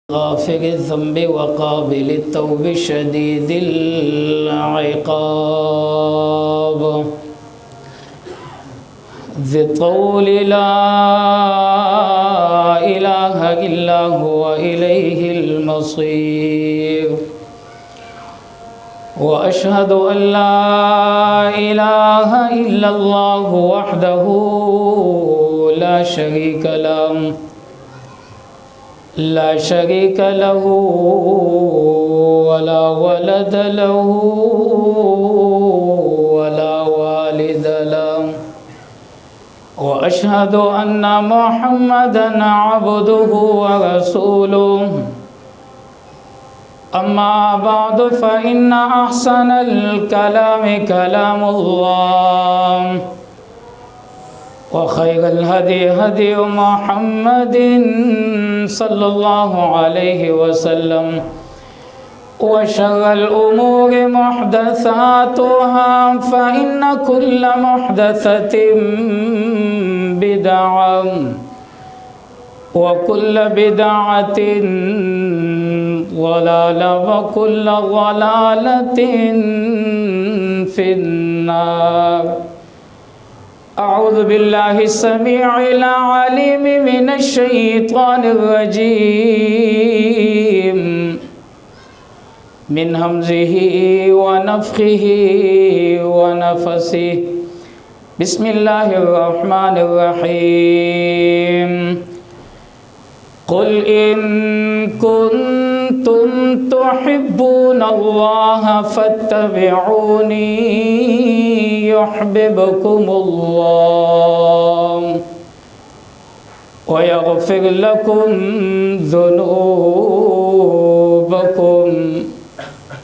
غافر الذنب وقابل التوب شديد العقاب ذي الطول لا إله إلا هو إليه المصير وأشهد أن لا إله إلا الله وحده لا شريك له ولا ولد له ولا والد له وأشهد أن محمدًا عبده ورسوله أما بعد فإن أحسن الكلام كلام الله وخير الهدي هدي محمد صلى الله عليه وسلم وشر الأمور محدثاتها فإن كل محدثة بدعة وكل بدعة ضلالة وكل ضلالة في النار أعوذ بالله السميع العليم من الشيطان الرجيم من همزه ونفخه ونفسه بسم الله الرحمن الرحيم قل إن كنتم تحبون الله فاتبعوني يحببكم الله ويغفر لكم ذنوبكم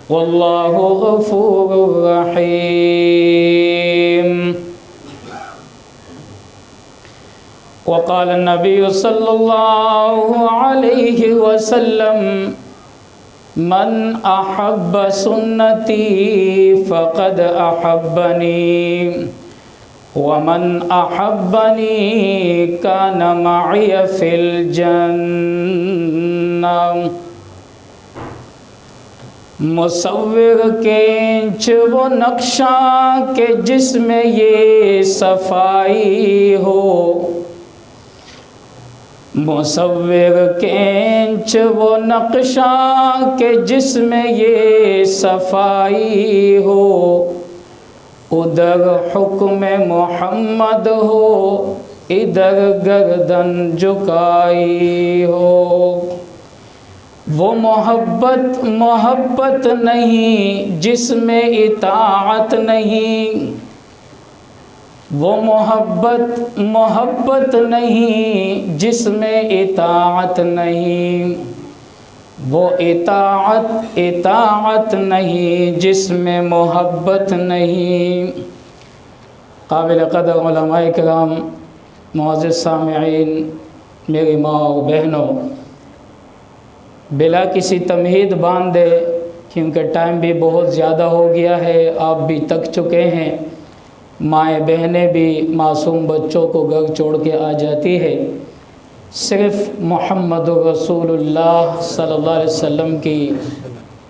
والله غفور رحيم وقال النبي صلى الله عليه وسلم من أحب سنتي فقد أحبني ومن أحبني كان معي في الجنة مصور کینچ وہ نقشہ کہ جس میں یہ صفائی ہو مصور کینچ وہ نقشہ کہ جس میں یہ صفائی ہو ادھر حکم محمد ہو ادھر گردن جھکائی ہو وہ محبت نہیں جس میں اطاعت نہیں وہ محبت نہیں جس میں اطاعت نہیں وہ اطاعت نہیں جس میں محبت نہیں قابل قدر علماء کرام معزز سامعین میری ماں اور بہنوں بلا کسی تمہید باندھ دے کیونکہ ٹائم بھی بہت زیادہ ہو گیا ہے آپ بھی تک چکے ہیں مائیں بہنیں بھی معصوم بچوں کو گھر چھوڑ کے آ جاتی ہے صرف محمد رسول اللہ صلی اللہ علیہ وسلم کی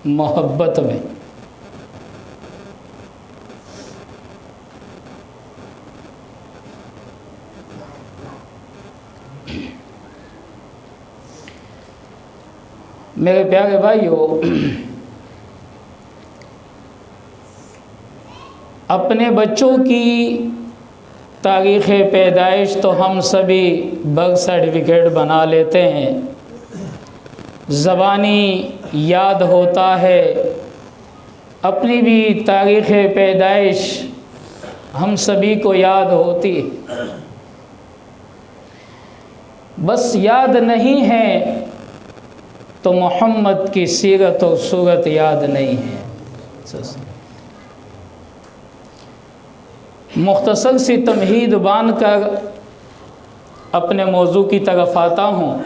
محبت میں میرے پیارے بھائیو اپنے بچوں کی تاریخ پیدائش تو ہم سبھی برتھ سرٹیفکیٹ بنا لیتے ہیں زبانی یاد ہوتا ہے اپنی بھی تاریخ پیدائش ہم سبھی کو یاد ہوتی ہے بس یاد نہیں ہے تو محمد کی سیرت و صورت یاد نہیں ہے مختصر سی تمہید باندھ کر اپنے موضوع کی طرف آتا ہوں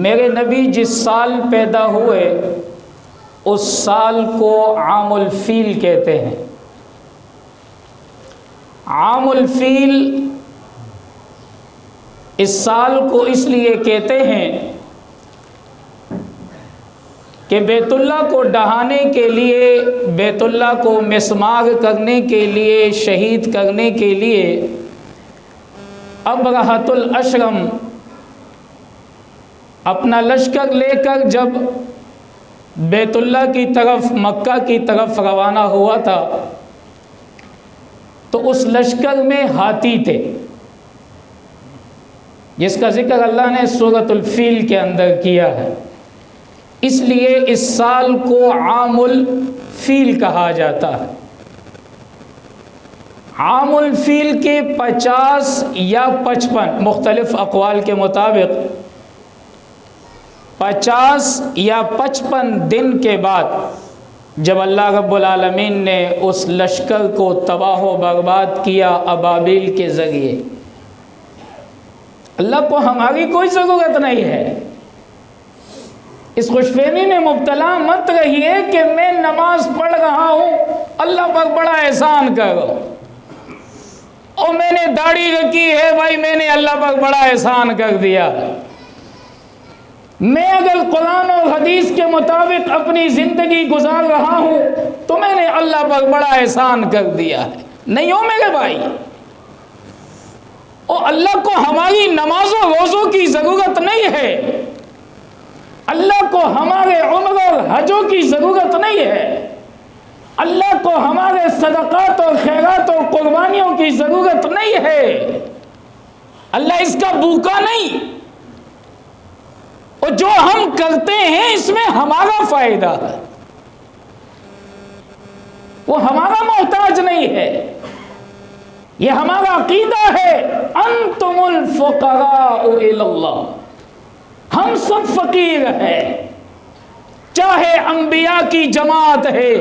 میرے نبی جس سال پیدا ہوئے اس سال کو عام الفیل کہتے ہیں عام الفیل اس سال کو اس لیے کہتے ہیں کہ بیت اللہ کو ڈہانے کے لیے، بیت اللہ کو مسمار کرنے کے لیے، شہید کرنے کے لیے ابرہۃ الاشرم اپنا لشکر لے کر جب بیت اللہ کی طرف، مکہ کی طرف روانہ ہوا تھا تو اس لشکر میں ہاتھی تھے، جس کا ذکر اللہ نے سورۃ الفیل کے اندر کیا ہے، اس لیے اس سال کو عام الفیل کہا جاتا ہے۔ عام الفیل کے 50 یا 55 مختلف اقوال کے مطابق 50 یا 55 دن کے بعد جب اللہ رب العالمین نے اس لشکر کو تباہ و برباد کیا ابابیل کے ذریعے، اللہ کو ہماری کوئی ضرورت نہیں ہے۔ اس خوش فہمی میں مبتلا مت رہیے کہ میں نماز پڑھ رہا ہوں، اللہ پر بڑا احسان کر رہا ہوں، اور میں نے داڑھی رکھی ہے بھائی، میں نے اللہ پر بڑا احسان کر دیا۔ میں اگر قرآن اور حدیث کے مطابق اپنی زندگی گزار رہا ہوں تو میں نے اللہ پر بڑا احسان کر دیا ہے۔ نہیں ہو میرے بھائی، اور اللہ کو ہماری نمازوں روزوں کی ضرورت نہیں ہے، اللہ کو ہمارے عمر اور حجوں کی ضرورت نہیں ہے، اللہ کو ہمارے صدقات اور خیرات اور قربانیوں کی ضرورت نہیں ہے، اللہ اس کا بھوکا نہیں، اور جو ہم کرتے ہیں اس میں ہمارا فائدہ ہے، وہ ہمارا محتاج نہیں ہے۔ یہ ہمارا عقیدہ ہے، انتم الفقراء الی اللہ، ہم سب فقیر ہیں، چاہے انبیاء کی جماعت ہے،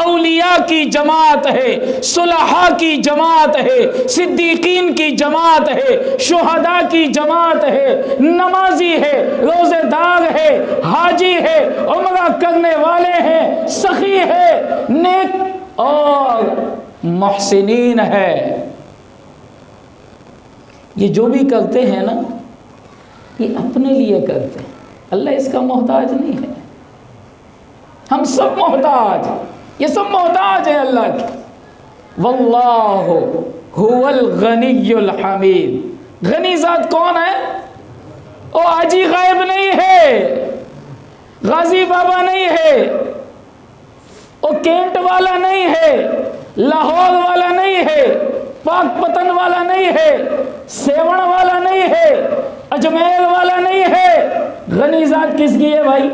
اولیاء کی جماعت ہے، صلحاء کی جماعت ہے، صدیقین کی جماعت ہے، شہداء کی جماعت ہے، نمازی ہے، روزے دار ہے، حاجی ہے، عمرہ کرنے والے ہیں، سخی ہے، نیک اور محسنین ہے۔ یہ جو بھی کرتے ہیں نا، یہ اپنے لیے کرتے ہیں، اللہ اس کا محتاج نہیں ہے۔ ہم سب محتاج، یہ سب محتاج ہیں اللہ کے۔ واللہ هو الغنی الحمید، غنی ذات کون ہے؟ وہ حاجی غائب نہیں ہے، غازی بابا نہیں ہے، وہ کینٹ والا نہیں ہے، لاہور والا نہیں ہے، پاک پتن والا نہیں ہے، سیون والا نہیں ہے، اجمیر والا نہیں ہے۔ غنی ذات کس کی ہے بھائی؟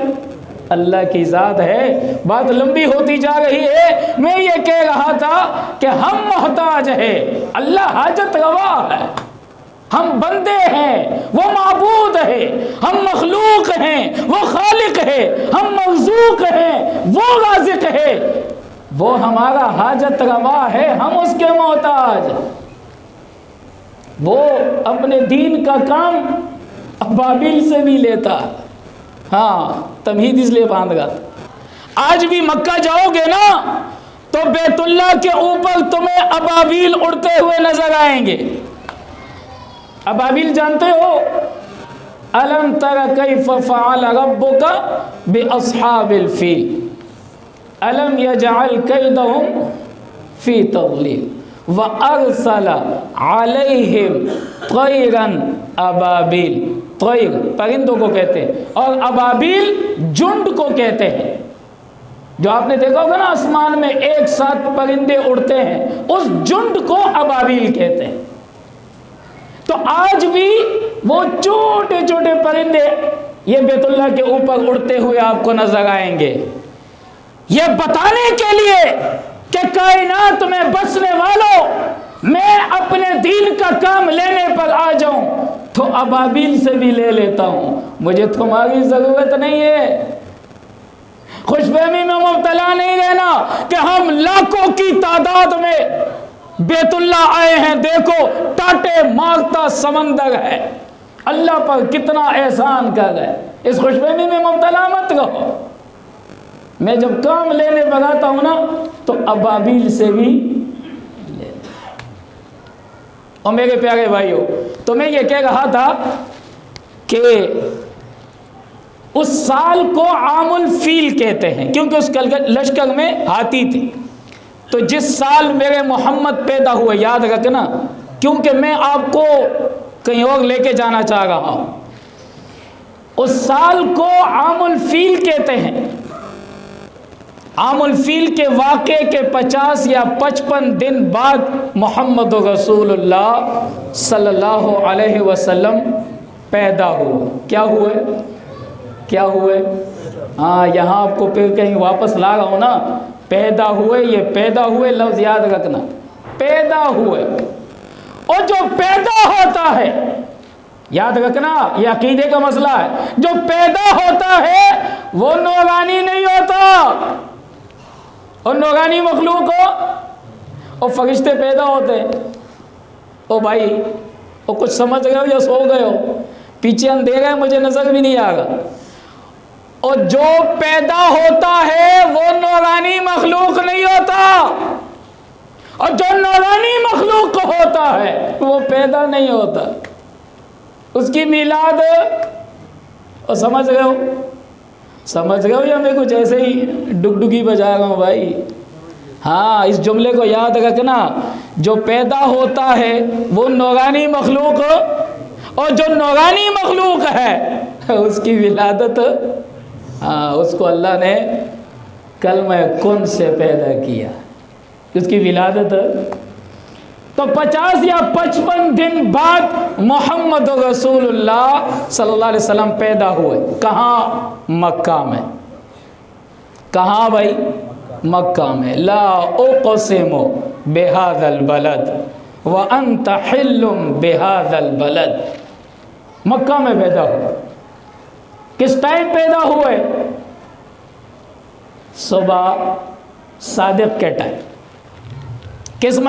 اللہ کی ذات ہے۔ بات لمبی ہوتی جا رہی ہے، میں یہ کہہ رہا تھا کہ ہم محتاج ہیں، اللہ حاجت روا ہے، ہم بندے ہیں، وہ معبود ہے، ہم مخلوق ہیں، وہ خالق ہے، ہم مرزوق ہیں، وہ رازق ہے، وہ ہمارا حاجت روا ہے، ہم اس کے محتاج۔ وہ اپنے دین کا کام ابابیل سے بھی لیتا، ہاں تمہید اس لیے باندھ گا۔ آج بھی مکہ جاؤ گے نا تو بیت اللہ کے اوپر تمہیں ابابیل اڑتے ہوئے نظر آئیں گے۔ ابابیل جانتے ہو؟ الم تر کیف فعل ربک باصحاب الفیل الم یجعل کیدہم فی تضلیل وارسل علیہم طیرا ابابیل۔ طیر پرندوں کو کہتے ہیں، اور ابابیل جھنڈ کو کہتے ہیں۔ جو آپ نے دیکھا ہوگا نا آسمان میں ایک ساتھ پرندے اڑتے ہیں، اس جھنڈ کو ابابیل کہتے ہیں۔ تو آج بھی وہ چھوٹے چھوٹے پرندے یہ بیت اللہ کے اوپر اڑتے ہوئے آپ کو نظر آئیں گے، یہ بتانے کے لیے کہ کائنات میں بسنے والوں، میں اپنے دین کا کام لینے پر آ جاؤں تو ابابیل سے بھی لے لیتا ہوں، مجھے تمہاری ضرورت نہیں ہے۔ خوش فہمی میں مبتلا نہیں رہنا کہ ہم لاکھوں کی تعداد میں بیت اللہ آئے ہیں، دیکھو ٹاٹے مارتا سمندر ہے، اللہ پر کتنا احسان کر رہے ہیں۔ اس خوش فہمی میں مبتلا مت رہو۔ میں جب کام لینے پر آتا ہوں نا تو ابابیل سے بھی لے۔ اور میرے پیارے بھائیوں، تو میں یہ کہہ رہا تھا کہ اس سال کو عام الفیل کہتے ہیں کیونکہ اس لشکر میں ہاتھی تھے. تو جس سال میرے محمد پیدا ہوئے، یاد رکھنا، کیونکہ میں آپ کو کہیں اور لے کے جانا چاہ رہا ہوں، اس سال کو عام الفیل کہتے ہیں. عام الفیل کے واقعے کے 50 یا 55 دن بعد محمد رسول اللہ صلی اللہ علیہ وسلم پیدا ہوئے. کیا ہوئے؟ ہاں، یہاں آپ کو پھر کہیں واپس لا رہا ہوں نا. پیدا ہوئے، یہ پیدا ہوئے لفظ یاد رکھنا، پیدا ہوئے. اور جو پیدا ہوتا ہے، یاد رکھنا یہ عقیدے کا مسئلہ ہے، جو پیدا ہوتا ہے وہ نورانی نہیں ہوتا. اور نورانی مخلوق ہو اور فرشتے پیدا ہوتے ہیں. او بھائی، او کچھ سمجھ گئے ہو یا سو گئے ہو؟ پیچھے اندھیرا ہے، مجھے نظر بھی نہیں آ رہا. اور جو پیدا ہوتا ہے وہ نورانی مخلوق نہیں ہوتا، اور جو نورانی مخلوق ہوتا ہے وہ پیدا نہیں ہوتا. اس کی میلاد، اور سمجھ گئے ہو یا میں کچھ ایسے ہی ڈگڈگی بجا رہا ہوں بھائی؟ ہاں، اس جملے کو یاد رکھنا، جو پیدا ہوتا ہے وہ نورانی مخلوق، اور جو نورانی مخلوق ہے اس کی ولادت، ہاں، اس کو اللہ نے کلمہ کن سے پیدا کیا، اس کی ولادت. تو 50 یا 55 دن بعد محمد رسول اللہ صلی اللہ علیہ وسلم پیدا ہوئے. کہاں؟ مکہ میں. کہاں بھائی؟ مکہ میں. لا اقسم بہذا البلد وانت حل بہذا البلد. مکہ میں پیدا ہوئے. کس ٹائم پیدا ہوئے؟ صبح صادق کے ٹائم. کس